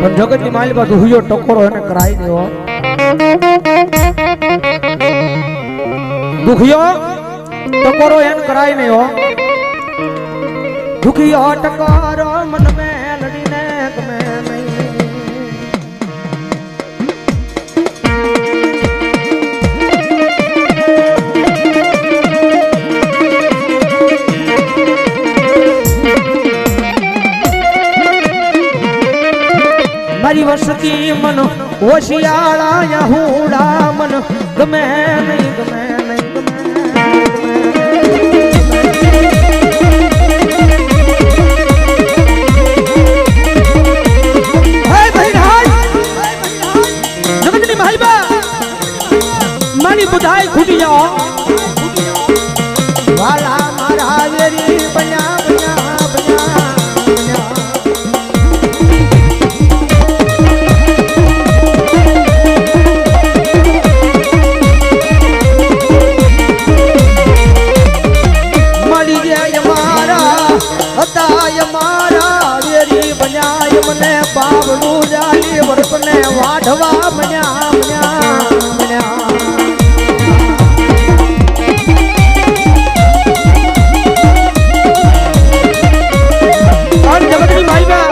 પણ જગતની માલિકા દુહિયો ટકોરો એને કરાઈ દેવો દુખિયો ટકોરો એને કરાઈ નહીં હો દુખિયો ટકોરો મન મેલડીને ગમે નહીં મારી વસતી મન હોશિયાળા યહૂડા મન ગમે નહીં ગમે નહીં જગતની માહિબા મારી બુધાઈ ખૂટી જાઓ વાલા મારા વેરી બન્યા વાઢવા મન્યા મન્યા મન્યા જગતની માઈબા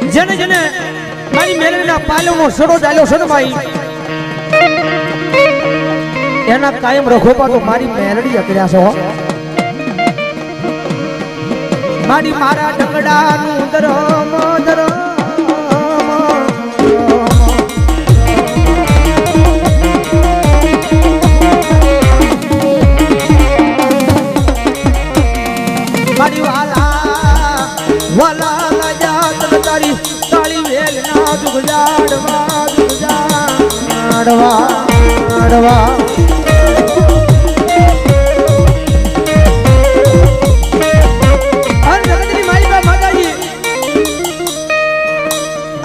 જેને જેને મારી મેલડીના પાલવનો સડો ચાલ્યો છે ને માઈ એના કાયમ રખોપા તો મારી મેલડી અકર્યા છો મારી મારા ઢગડાનું ધરમ ધરમ વાલા લાજા તારી તાળી વેલ ના દુગજાડવા દુગજાડવા આડવા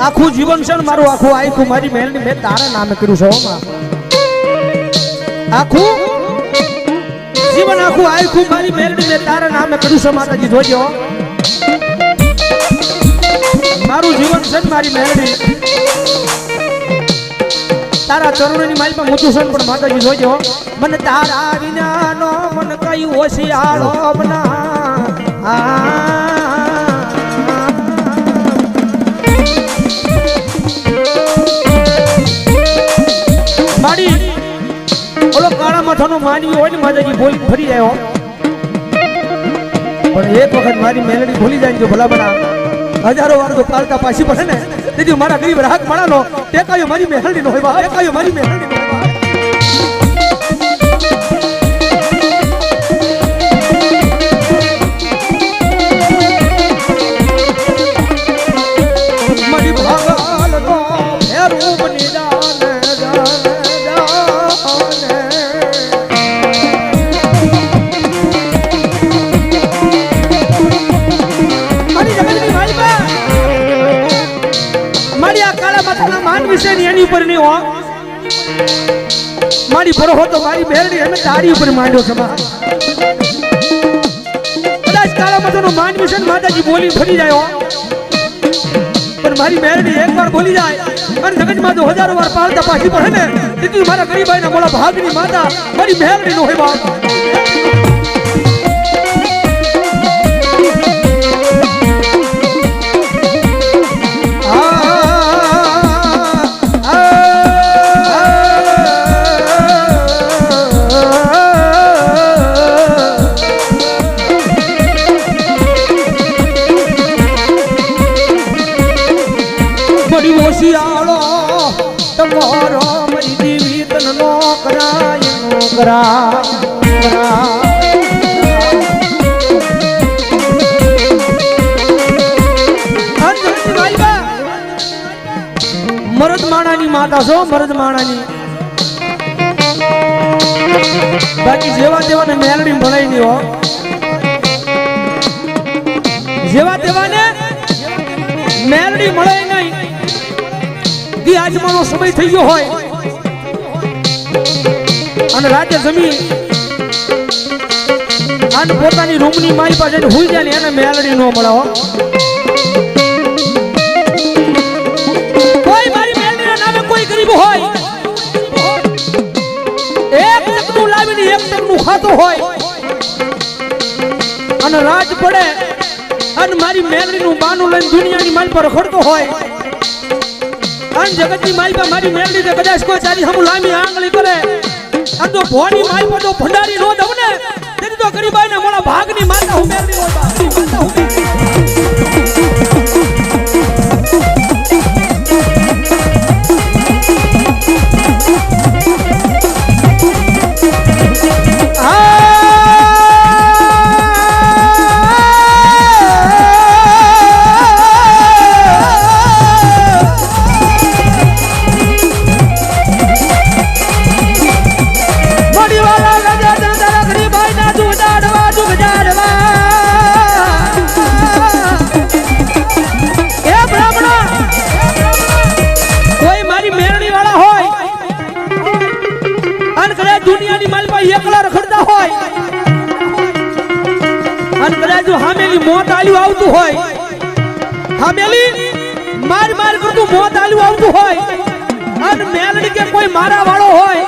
આખું જીવન છે ને મારું આખું આખું મારી મહેલની મેં તારા નામે કર્યું છે આખું જીવન આખું આખું મારી મહેલની મેં તારા નામે કર્યું છે માતાજી જોજો મારું જીવન છે મારી મેલડી તારા ચરણોની માલમાં મૂતું છે પણ માતાજી જોજો મને તારા વિનાનો મન કઈ હોશિયાળો બના મારી ઓલો કાળા માથાનો માનવી હોય ને માતાજી બોલી ફરી જાય પણ એક વખત મારી મેલડી ભૂલી જાય તો ભલા બના હજારો વાર તો પાલતા પાછી પડે ને તેથી મારા ગરીબ રાહત મળાનો ટેકાયો મારી મેહલડી નો હોય ટેકાયો મારી મેહલડી નો હોય મારી ભાગલ નો ફેરું બની જાને એની ઉપર નહીં હો મારી ભરો તો મારી મેલડી અમે તારી ઉપર માંડ્યો છે કદાચ કાળા માથાનો માનવી છે માતાજી બોલી ફરી જાય પણ મારી મેલડી એકવાર બોલી જાય અને જગતમાં તો હજારો વાર પાલતા પાછી પડે ને તેથી મારા ગરીબાઈના મોડા ભાગની માતા મારી મેલડી નો હોય બાપ હોશિયાળો તમારો મરી જીવી તન નો કરાય નો કરા મરદ માણાની માતા છો મરદ માણાની બાકી જેવા તેવાને મેલડી ભણાઈ નહીં હો જેવા તેવાને મેલડી મળે નહીં દી આજમાનો સમય થઈ ગયો હોય અને રાતે જમી અને પોતાની રૂમની માઈ પાસે હુઈ જાય ને એને મેલડી નો મળે અને રાજ પડે અને મારી મેલડીનું બાનું લઈને દુનિયાની માલ પર રખડતો હોય અને જગતની માલ પર મારી મેલડી ને કદાચ કોઈ તારી હમ લાંબી આંગળી કરે અને તો ભોની માલ પર તો ભંડારી નો દઉં ને તેની તો ગરીબાઈ ના મોળા ભાગની માતા હું મેલડી હોય મોત આલ્યું આવતું હોય હામેલી માર કરતું મોત આલ્યું આવતું હોય અને મેલડી કે કોઈ મારા વાળો હોય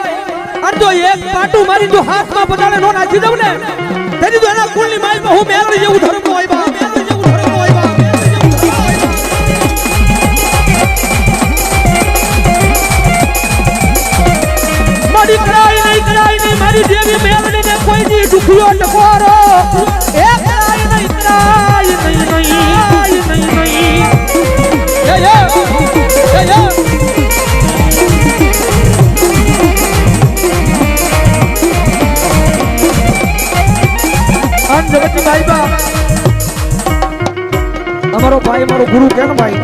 અને તો એક પાટું મારી તો હાથમાં બતાડે નો નાખી દઉં ને તેથી તો એના કુળની માલમાં હું મેલડી જેવું ધર્મ હોય બા મેલડી જેવું ધર્મ હોય બા મારી કરાઈ નહીં મારી દેવી મેલડી ને કોઈ દી દુખિયો ટકોરો એક અમારો ભાઈ મારો ગુરુ કે ને ભાઈ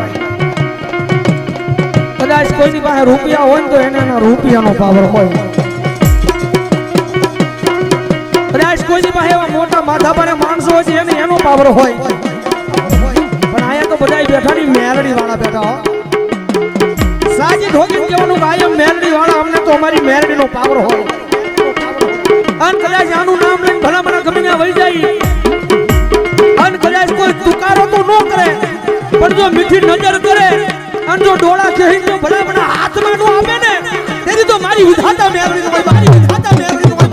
કદાચ કોઈની પાસે રૂપિયા હોય ને તો એને એના રૂપિયાનો પાવર હોય કદાચ કોઈની પાસે એવા મોટા માથાભારે માણસો હોય છે એને એનો પાવર હોય પણ આયા તો બધા બેઠાની મેલડી વાળા બેઠા હો સાજી ઠોકીને કહેવાનું કે આયા મેલડી વાળા અમને તો અમારી મેલડીનો પાવર હોય અને કદાચ આનું નામ લઈને ભલા મને ગમે ત્યાં વહી જાય અને કદાચ કોઈ તુકારો તો ન કરે પણ જો મીઠી નજર કરે અને જો ડોળા કહીને જો ભલા મને હાથમાં નો આપે ને તેથી તો મારી વિધાતા મેલડી હોય મારી વિધાતા મેલડી હોય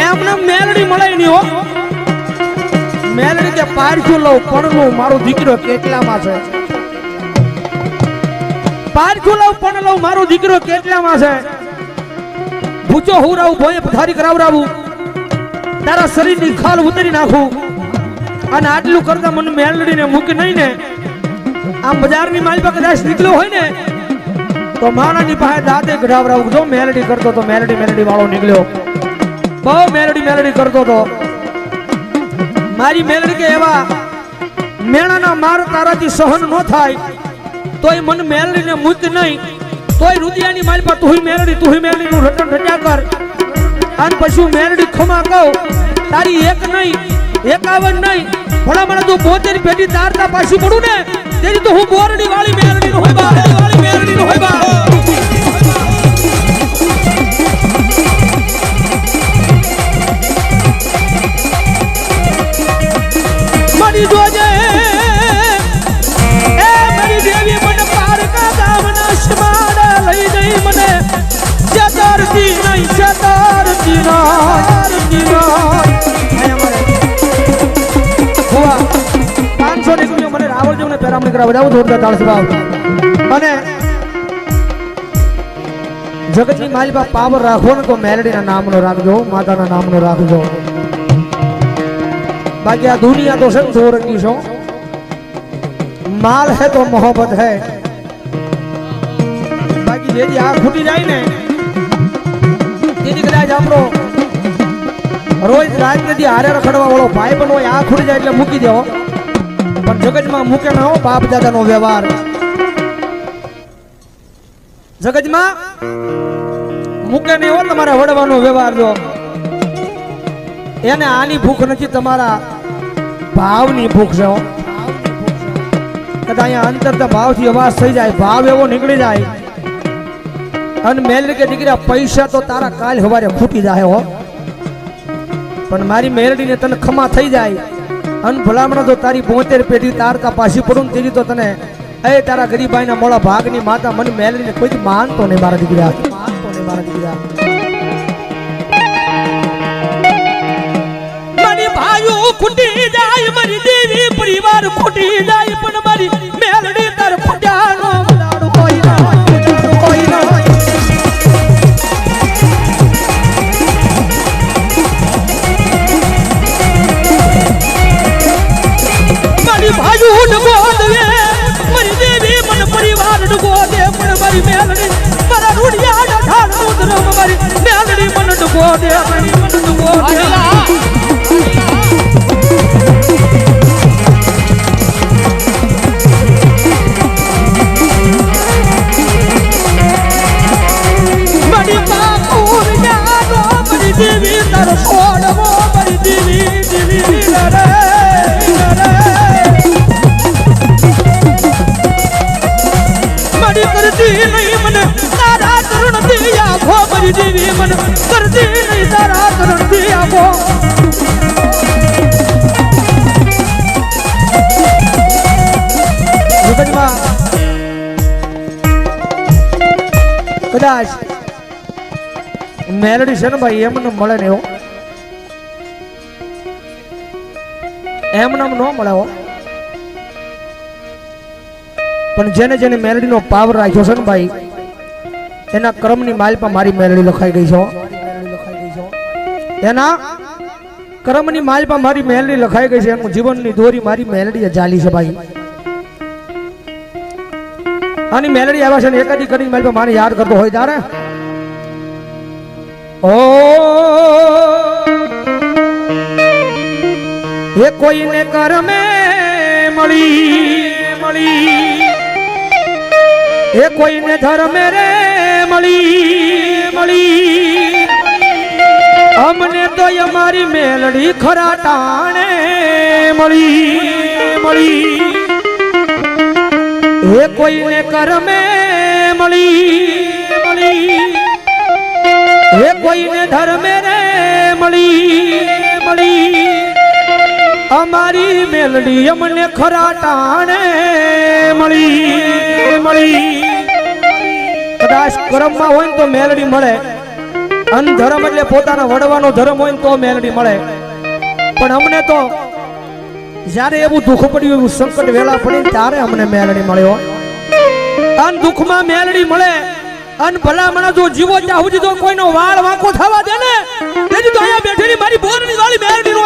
એમને મેલડી મળે નહીં હો મેલડી કે પારખ્યું લઉં પણ મારો દીકરો કેટલામાં છે પારખ્યું લઉં પણ લઉં મારો દીકરો કેટલામાં છે ભૂચો હુરાવું ભોય પથારી કરાવરાવું તારા શરીરની ખાલ ઉતરી નાખું અને આટલું કરતા મને મેલડીને મૂકી નહીં ને આમ બજારની માલ પર કદાચ નીકળ્યો હોય ને તો માણાની પાસે દાંતે કઢાવરાવું જો મેલડી કરતો તો મેલડી વાળો નીકળ્યો બહુ મેલડી કરતો તો મારી મેલડી કે એવા મેણાના માર તારાથી સહન ન થાય તોય મન મેલડીને મૂક નહીં તોય રુદિયાની માલ પર તું મેલડીનું રટણ રટ્યા કર અને પછી મેલડી ખમા કહું તારી એક નહીં 51 નહીં ભલા મને તું 72 પેટી તારતા પાછી પડું ને તેની તો હું બોરડી વાળી મેલડી નો હોય બા વાળી મેલડી નો હોય બા જોજે એ મારી દેવી મને પારકા ગામના શમાડા લઈ જઈ મને ચતરતી નહીં હુઆ 500 નીકળ્યો મને રાવળ જેવું ને પેરામણી કરાવ જાવ જોરદાર તાળસ ભાવ અને જગતની મારી પાસે પાવર રાખો ને તો મેલડીના નામનો રાખજો માતાના નામનો રાખજો बाकी आ दुनिया तो सब दो रंगी सो माल है तो मोहब्बत है बाकी जेदी आ फूटी जाए ने तेदी कदाच आपरो रोज रात नदी हारे रखड़वा वालो भाई बनो आ फूटी जाए એટલે મૂકી દેવો પણ જગતમાં મૂકે ના હો બાપ દાદાનો વ્યવહાર જગતમાં મૂકે ને હો તમારા વડવાનો વ્યવહાર જો એને આની ભૂખ નથી તમારા ભાવની ભૂખ છે કદાચ અહીંયા અંતર ભાવથી અવાજ થઈ જાય ભાવ એવો નીકળી જાય અને મેલડી કે દીકરા પૈસા તો તારા કાલ સવારે ખૂટી જાય હો પણ મારી મેલડીને તને ખમા થઈ જાય અન ભલામણા તો તારી 72 પેઢી તારતા પાછી પડું ને તેરી તો તને એ તારા ગરીબાઈના મોળા ભાગની માતા મને મેલડીને કોઈ માનતો નહીં મારા દીકરા, માનતો નહીં મારા દીકરા. મારી ભાઈઓ ખૂટી જાય, મારી દેવી પરિવાર ખૂટી જાય, પણ મારી મેલડી તાર ફટાનો લાડુ કોઈ ના કોઈ ના. મારી ભાઈઓ ડગો દે, મારી દેવી મન પરિવાર ડગો દે, પણ મારી મેલડી મારા રૂડિયા ઢાળ ઉતરમ, મારી મેલડી મન ડગો દે, મારી મન ડગો દે. દેવી તાર છોડવો, મારી દેવી દેવી રે મારી કરતી નહીં મને તારા કરણ દી આખો, મારી દેવી મને કરતી નહીં તારા કરણ દી આખો. કદાચ મેલડી છે ને ભાઈ એમને મળે ને એમને ન મળે હો, પણ જેને જેને મેલડીનો પાવર રાખ્યો છે ને ભાઈ એના કર્મની માલ પર મારી મેલડી લખાઈ ગઈ છે. એના કર્મની માલ પર મારી મેલડી લખાઈ ગઈ છે. એનું જીવનની દોરી મારી મેલડીએ જાલી છે ભાઈ. આની મેલડી આવ્યા છે ને એકાદી કરીને માલ પર મારે યાદ કરતો હોય તારે ઓ એ કોઈને કરમે મળી મળી, એ કોઈને ધર્મે રે મળી મળી, અમને તો અમારી મેલડી ખરા ટાણે મળી મળી. એ કોઈને કરમે મળી મળી, એ કોઈને ધર્મે રે મળી મળી, અમારી મેલડી અમને ખરા ટાણે મળી મળી. કદાચ કર્મમાં હોય ને તો મેલડી મળે, અન ધર્મ એટલે પોતાના વડવાનો ધર્મ હોય ને તો મેલડી મળે, પણ અમને તો જ્યારે એવું દુઃખ પડ્યું, એવું સંકટ વેલા પડી ત્યારે અમને મેલડી મળ્યો. અન દુઃખમાં મેલડી મળે, અન ભલામણા જો જીવો ત્યાં સુધી તો કોઈનો વાળ વાંકો થવા દે ને, તેથી તો અહીંયા બેઠેલી મારી બોરની વાળી મેલડી નો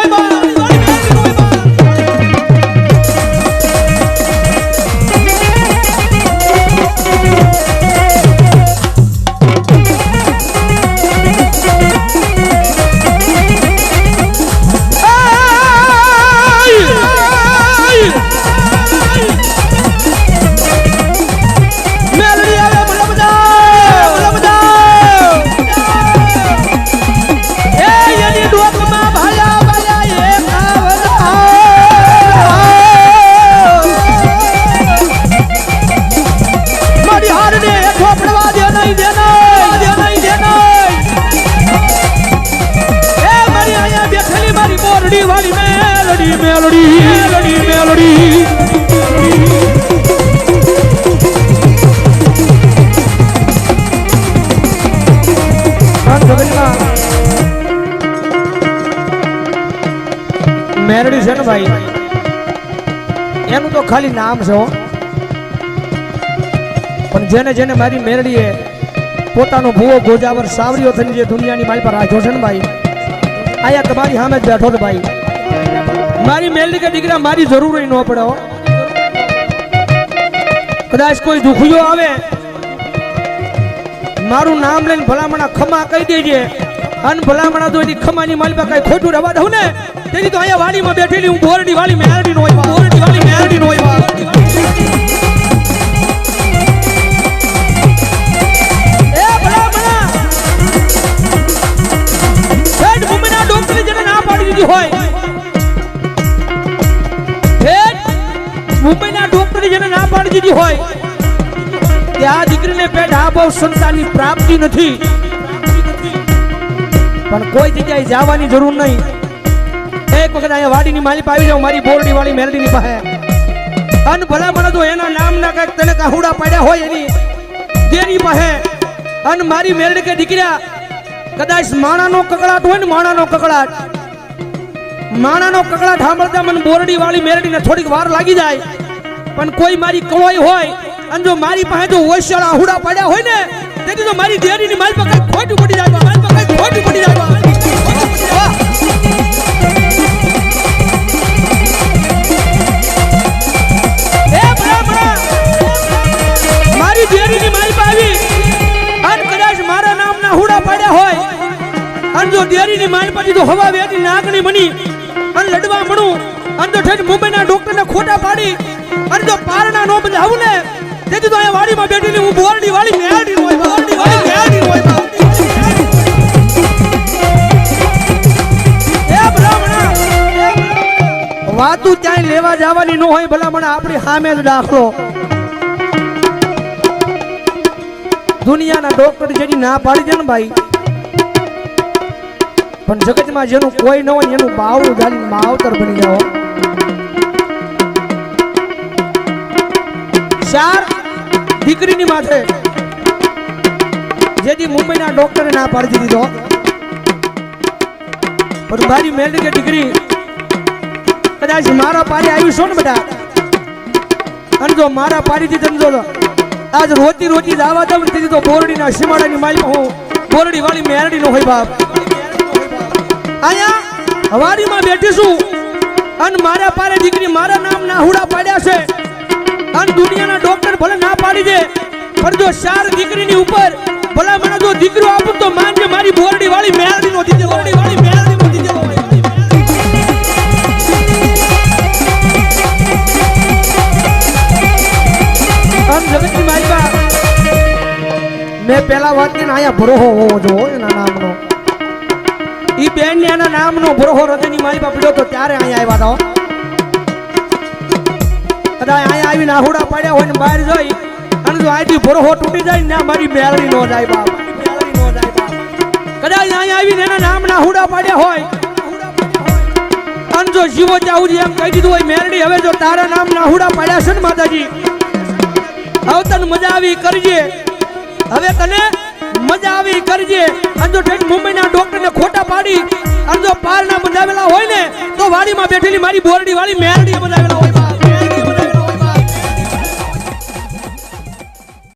મેલડી છે ને ભાઈ એનું તો ખાલી નામ છે, પણ જેને જેને મારી મેલડીએ પોતાનો ભૂવો ગોજાવર સાવરીઓ થઈને જે દુનિયાની માલ પર રાખ્યો છે ને ભાઈ, આયા તમારી સામે જ બેઠો છે ભાઈ. મારી મેલડી કે દીકરા મારી જરૂર ન પડે હો. કદાચ કોઈ દુખિયો આવે મારું નામ લઈને ભલામણા ખમા કહી દેજે, અન ભલામણા તો એની ખમાની માલ પર કઈ ખોટું રવા દઉં ને, તેથી તો અહીંયા વાડીમાં બેઠેલી હું બોરડી વાળી મેલડી નો હોય, બોરડી વાળી મેલડી નો હોય. એ ભલામણા હેડ મુંબઈના ડોક્ટરે જેને ના પાડી દીધી હોય, હેડ મુંબઈના ડોક્ટરે જેને ના પાડી દીધી હોય કે આ દીકરીને પેટ આ બહુ સંતાનની પ્રાપ્તિ નથી, પણ કોઈ જગ્યાએ જવાની જરૂર નહીં. એક વખત અહીંયા વાડીની માલિક આવી જાવ મારી બોરડી વાળી મેરડીની પાસે અન ભલા મને તો એના નામના કઈક તને કાહુડા પાડ્યા હોય એની તેની પાસે અન મારી મેરડી કે દીકરા કદાચ માણાનો કકડાટ હોય ને માણાનો કકડાટ સાંભળતા મને બોરડી વાળી મેરડીને થોડીક વાર લાગી જાય પણ કોઈ મારી કળોઈ હોય અને જો મારી પાસે જો ઓશિયાળા આહુડા પાડ્યા હોય ને તેથી તો મારી દેરીની માલ પર કઈ ખોટું પડી જાય માલ પર કઈ ખોટું પડી જાય મારી દેરીની માલ પર આવી અને કદાચ મારા નામના હુડા પાડ્યા હોય અને જો દેરીની માલ પરથી તો હવા વેતી નાગની બની અને લડવા મળું અને તો ઠેઠ મુંબઈના ડોક્ટરને ખોટા પાડી અને જો પારણા નો બંધાવું ને તેથી તો અહીંયા વાડીમાં બેઠીને હું બોરડી વાળી મેરડી હોય બોરડી વાળી મેરડી હોય એ બ્રાહ્મણા વાતું ક્યાંય લેવા જવાની ન હોય ભલામણા આપણી સામે જ દાખલો દુનિયાના ડોક્ટર જેની ના પાડી દે ને ભાઈ પણ જગતમાં જેનું કોઈ ન હોય એનું બાવળું જાણી માવતર બની જાવ ચાર દીકરીની માથે જેથી મુંબઈના ડોક્ટરે ના પાડી દીધો પણ મારી મેરડી કે દીકરી કદાચ મારા પારી આવી છો ને બેટા અને જો મારા પારીથી સમજો આજ રોતી રોતી દાવા દઉં તેથી તો બોરડીના સીમાડાની માલમાં હું બોરડી વાળી મેરડી નો હોય બાપ અહીંયા હવારીમાં બેઠીશું અને મારા પારે દીકરી મારા નામ ના હુડા પાડ્યા છે અને દુનિયાના ડોક્ટર ભલે ના પાડી દે પણ જો ચાર દીકરીની ઉપર ભલા મને જો દીકરો આપું તો માનજે મારી બોરડી વાળી મેરડી નો દીધે બોરડી વાળી મેરડી નો દીધે આમ જગતની મારી બા મેં પેલા વાત કરીને અહીંયા ભરોહો હોવો જો એના નામનો ઈ બેન ને એના નામનો ભરોહો હૃદયની મારી બા પડ્યો તો ત્યારે અહીંયા આવ્યા હતા કદાચ અહીંયા આવીને આહુડા પાડ્યા હોય ને બહાર જઈ અને જો આથી ભરોહો તૂટી જાય ને મારી મેળવી નો જાય બાપ કદાચ અહીંયા આવીને એના નામના આહુડા પાડ્યા હોય અને જો જીવો ચાહુજી એમ કહી દીધું હોય મેરડી હવે જો તારા નામના આહુડા પાડ્યા છે ને માતાજી હવે તને મજા આવી કરજે હવે તને મજા આવી કરજે અને જો ઠેઠ મુંબઈના ડોક્ટરને ખોટા પાડી અને જો પારના બંધાવેલા હોય ને તો વાડીમાં બેઠેલી મારી બોરડી વાળી મેરડી બંધાવેલા હોય